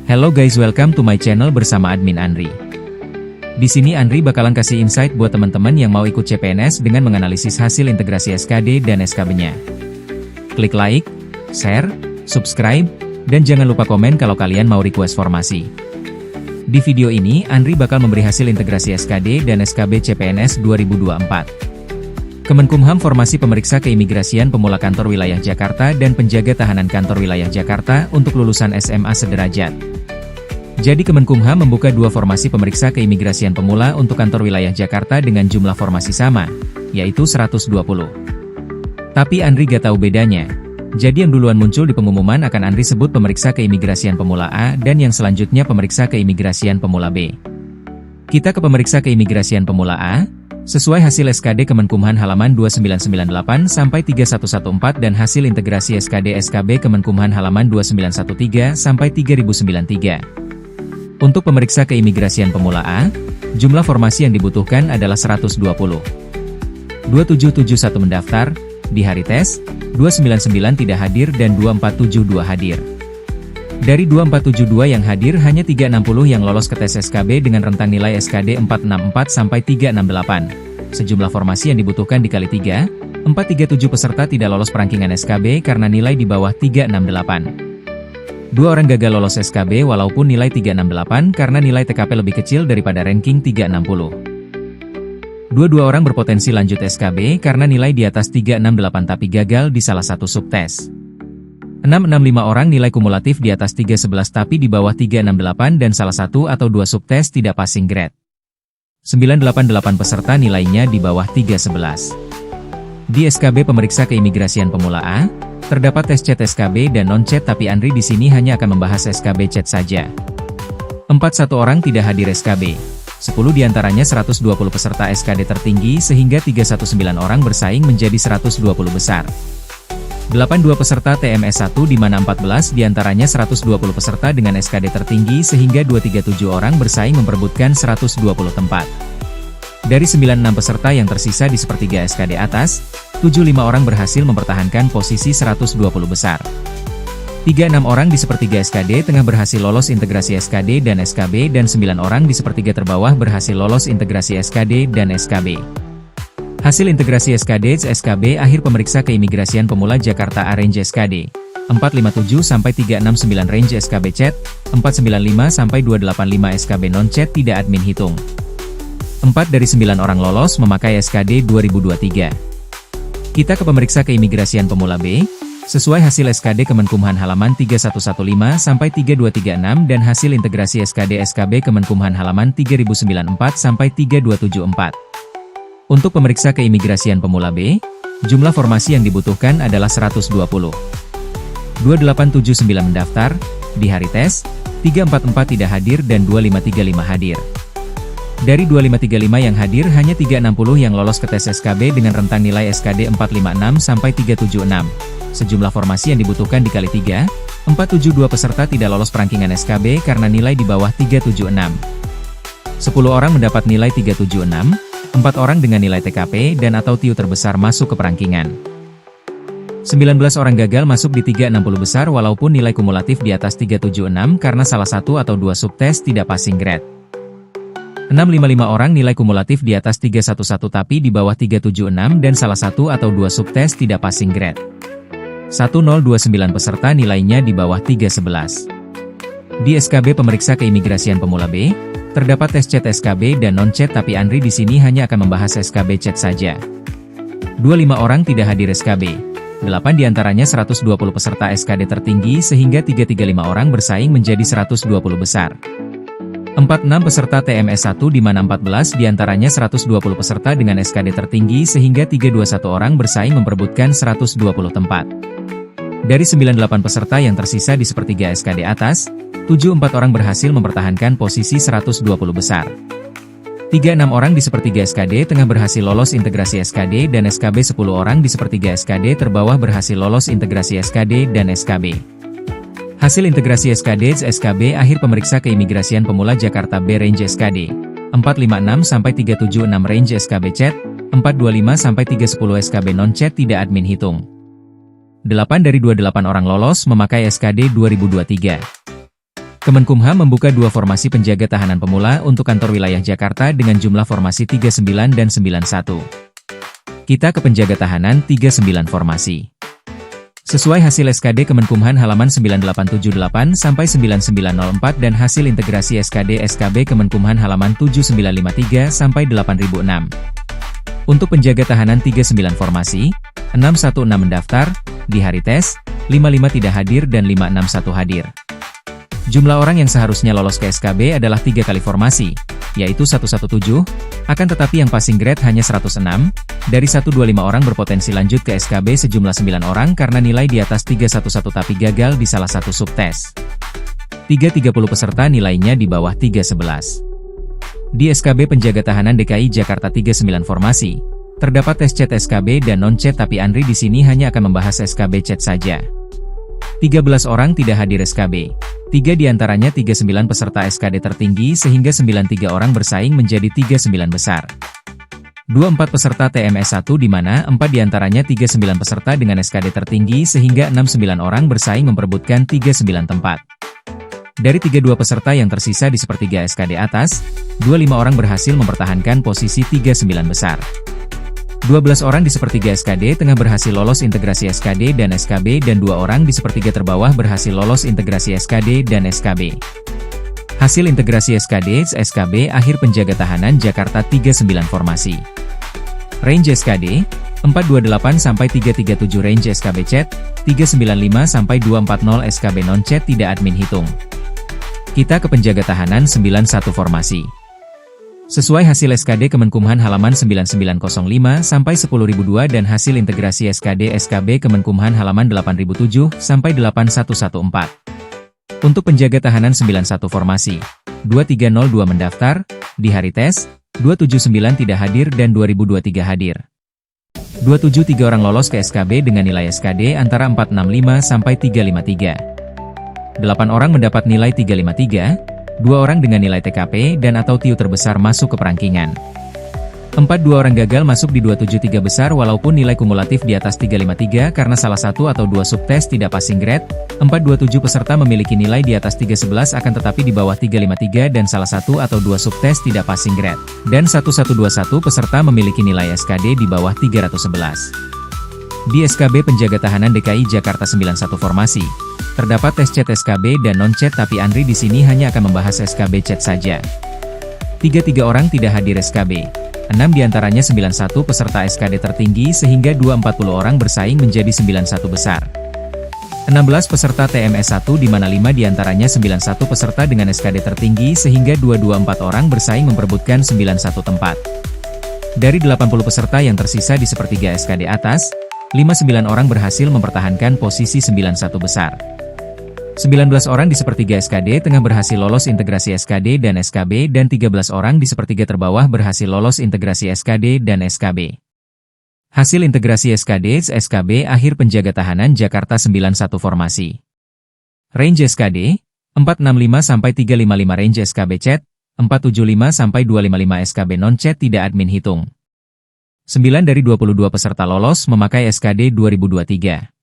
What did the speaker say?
Hello guys, welcome to my channel bersama admin Andri. Di sini Andri bakalan kasih insight buat teman-teman yang mau ikut CPNS dengan menganalisis hasil integrasi SKD dan SKB-nya. Klik like, share, subscribe, dan jangan lupa komen kalau kalian mau request formasi. Di video ini, Andri bakal memberi hasil integrasi SKD dan SKB CPNS 2024. Kemenkumham formasi pemeriksa keimigrasian pemula kantor wilayah Jakarta dan penjaga tahanan kantor wilayah Jakarta untuk lulusan SMA sederajat. Jadi Kemenkumham membuka dua formasi pemeriksa keimigrasian pemula untuk kantor wilayah Jakarta dengan jumlah formasi sama, yaitu 120. Tapi Andri gak tahu bedanya. Jadi yang duluan muncul di pengumuman akan Andri sebut pemeriksa keimigrasian pemula A dan yang selanjutnya pemeriksa keimigrasian pemula B. Kita ke pemeriksa keimigrasian pemula A. Sesuai hasil SKD Kemenkumham halaman 2998 sampai 3114 dan hasil integrasi SKD SKB Kemenkumham halaman 2913 sampai 3093. Untuk pemeriksa keimigrasian pemula A, jumlah formasi yang dibutuhkan adalah 120. 2771 mendaftar, di hari tes, 299 tidak hadir dan 2472 hadir. Dari 2472 yang hadir hanya 360 yang lolos ke tes SKB dengan rentang nilai SKD 464 sampai 368. Sejumlah formasi yang dibutuhkan dikali 3, 437 peserta tidak lolos perangkingan SKB karena nilai di bawah 368. Dua orang gagal lolos SKB walaupun nilai 368 karena nilai TKP lebih kecil daripada ranking 360. Dua orang berpotensi lanjut SKB karena nilai di atas 368 tapi gagal di salah satu subtes. 665 orang nilai kumulatif di atas 311 tapi di bawah 368 dan salah satu atau dua subtes tidak passing grade. 988 peserta nilainya di bawah 311. Di SKB pemeriksa keimigrasian pemula A, terdapat tes chat SKB dan non-chat tapi Andri di sini hanya akan membahas SKB chat saja. 41 orang tidak hadir SKB. 10 diantaranya 120 peserta SKD tertinggi sehingga 319 orang bersaing menjadi 120 besar. 82 peserta TMS 1 di mana 14 diantaranya 120 peserta dengan SKD tertinggi sehingga 237 orang bersaing memperebutkan 120 tempat. Dari 96 peserta yang tersisa di sepertiga SKD atas, 75 orang berhasil mempertahankan posisi 120 besar. 36 orang di sepertiga SKD tengah berhasil lolos integrasi SKD dan SKB dan 9 orang di sepertiga terbawah berhasil lolos integrasi SKD dan SKB. Hasil integrasi SKD SKB akhir pemeriksa keimigrasian pemula Jakarta A range SKD 457 sampai 369 range SKB chat 495 sampai 285 SKB non chat tidak admin hitung. 4 dari 9 orang lolos memakai SKD 2023. Kita ke pemeriksa keimigrasian pemula B. Sesuai hasil SKD Kemenkumham halaman 3115 sampai 3236 dan hasil integrasi SKD SKB Kemenkumham halaman 3094 sampai 3274. Untuk pemeriksa keimigrasian pemula B, jumlah formasi yang dibutuhkan adalah 120. 2879 mendaftar, di hari tes, 344 tidak hadir dan 2535 hadir. Dari 2535 yang hadir hanya 360 yang lolos ke tes SKB dengan rentang nilai SKD 456 sampai 376. Sejumlah formasi yang dibutuhkan dikali 3, 472 peserta tidak lolos perangkingan SKB karena nilai di bawah 376. 10 orang mendapat nilai 376, 4 orang dengan nilai TKP dan atau TIU terbesar masuk ke perangkingan. 19 orang gagal masuk di 360 besar walaupun nilai kumulatif di atas 376 karena salah satu atau dua subtes tidak passing grade. 655 orang nilai kumulatif di atas 311 tapi di bawah 376 dan salah satu atau dua subtes tidak passing grade. 1029 peserta nilainya di bawah 311. Di SKB pemeriksa keimigrasian pemula B, terdapat tes chat SKB dan non-chat tapi Andri di sini hanya akan membahas SKB chat saja. 25 orang tidak hadir SKB. 8 diantaranya 120 peserta SKD tertinggi sehingga 335 orang bersaing menjadi 120 besar. 46 peserta TMS 1 di mana 14 diantaranya 120 peserta dengan SKD tertinggi sehingga 321 orang bersaing memperebutkan 120 tempat. Dari 98 peserta yang tersisa di sepertiga SKD atas, 74 orang berhasil mempertahankan posisi 120 besar. 36 orang di sepertiga SKD tengah berhasil lolos integrasi SKD dan SKB 10 orang di sepertiga SKD terbawah berhasil lolos integrasi SKD dan SKB. Hasil integrasi SKD SKB akhir pemeriksa keimigrasian pemula Jakarta B range SKD 456 sampai 376 range SKB chat 425 sampai 310 SKB non chat tidak admin hitung. 8 dari 28 orang lolos memakai SKD 2023. Kemenkumham membuka 2 formasi penjaga tahanan pemula untuk kantor wilayah Jakarta dengan jumlah formasi 39 dan 91. Kita ke penjaga tahanan 39 formasi. Sesuai hasil SKD Kemenkumham halaman 9878-9904 dan hasil integrasi SKD-SKB Kemenkumham halaman 7953-8006. Untuk penjaga tahanan 39 formasi, 616 mendaftar, di hari tes, 55 tidak hadir dan 561 hadir. Jumlah orang yang seharusnya lolos ke SKB adalah 3 kali formasi, yaitu 117, akan tetapi yang passing grade hanya 106, dari 125 orang berpotensi lanjut ke SKB sejumlah 9 orang karena nilai di atas 311 tapi gagal di salah satu subtes. 30 peserta nilainya di bawah 311. Di SKB Penjaga Tahanan DKI Jakarta 39 formasi, terdapat tes chat SKB dan non-chat tapi Andri di sini hanya akan membahas SKB chat saja. 13 orang tidak hadir SKB. 3 diantaranya 39 peserta SKD tertinggi sehingga 93 orang bersaing menjadi 39 besar. 24 peserta TMS 1 di mana 4 diantaranya 39 peserta dengan SKD tertinggi sehingga 69 orang bersaing memperebutkan 39 tempat. Dari 32 peserta yang tersisa di sepertiga SKD atas, 25 orang berhasil mempertahankan posisi 39 besar. 12 orang di sepertiga SKD tengah berhasil lolos integrasi SKD dan SKB dan 2 orang di sepertiga terbawah berhasil lolos integrasi SKD dan SKB. Hasil integrasi SKD SKB akhir penjaga tahanan Jakarta 39 formasi. Range SKD 428 sampai 337 range SKB chat 395 sampai 240 SKB non chat tidak admin hitung. Kita ke penjaga tahanan 91 formasi. Sesuai hasil SKD Kemenkumham halaman 9905 sampai 10002 dan hasil integrasi SKD SKB Kemenkumham halaman 8007 sampai 8114. Untuk penjaga tahanan 91 formasi, 2302 mendaftar, di hari tes, 279 tidak hadir dan 2023 hadir. 273 orang lolos ke SKB dengan nilai SKD antara 465 sampai 353. 8 orang mendapat nilai 353. 2 orang dengan nilai TKP dan atau TIU terbesar masuk ke perangkingan. 2 orang gagal masuk di 273 besar walaupun nilai kumulatif di atas 353 karena salah satu atau 2 subtes tidak passing grade. 427 peserta memiliki nilai di atas 311 akan tetapi di bawah 353 dan salah satu atau 2 subtes tidak passing grade. Dan 1121 peserta memiliki nilai SKD di bawah 311. Di SKB Penjaga Tahanan DKI Jakarta 91 formasi, terdapat tes chat SKB dan non-chat tapi Andri di sini hanya akan membahas SKB chat saja. 33 orang tidak hadir SKB. 6 diantaranya 91 peserta SKD tertinggi sehingga 240 orang bersaing menjadi 91 besar. 16 peserta TMS 1 di mana 5 diantaranya 91 peserta dengan SKD tertinggi sehingga 224 orang bersaing memperebutkan 91 tempat. Dari 80 peserta yang tersisa di sepertiga SKD atas, 59 orang berhasil mempertahankan posisi 91 besar. 19 orang di sepertiga SKD tengah berhasil lolos integrasi SKD dan SKB dan 13 orang di sepertiga terbawah berhasil lolos integrasi SKD dan SKB. Hasil integrasi SKD SKB akhir penjaga tahanan Jakarta 91 formasi. Range SKD 465 sampai 355 range SKB chat 475 sampai 255 SKB non chat tidak admin hitung. 9 dari 22 peserta lolos memakai SKD 2023.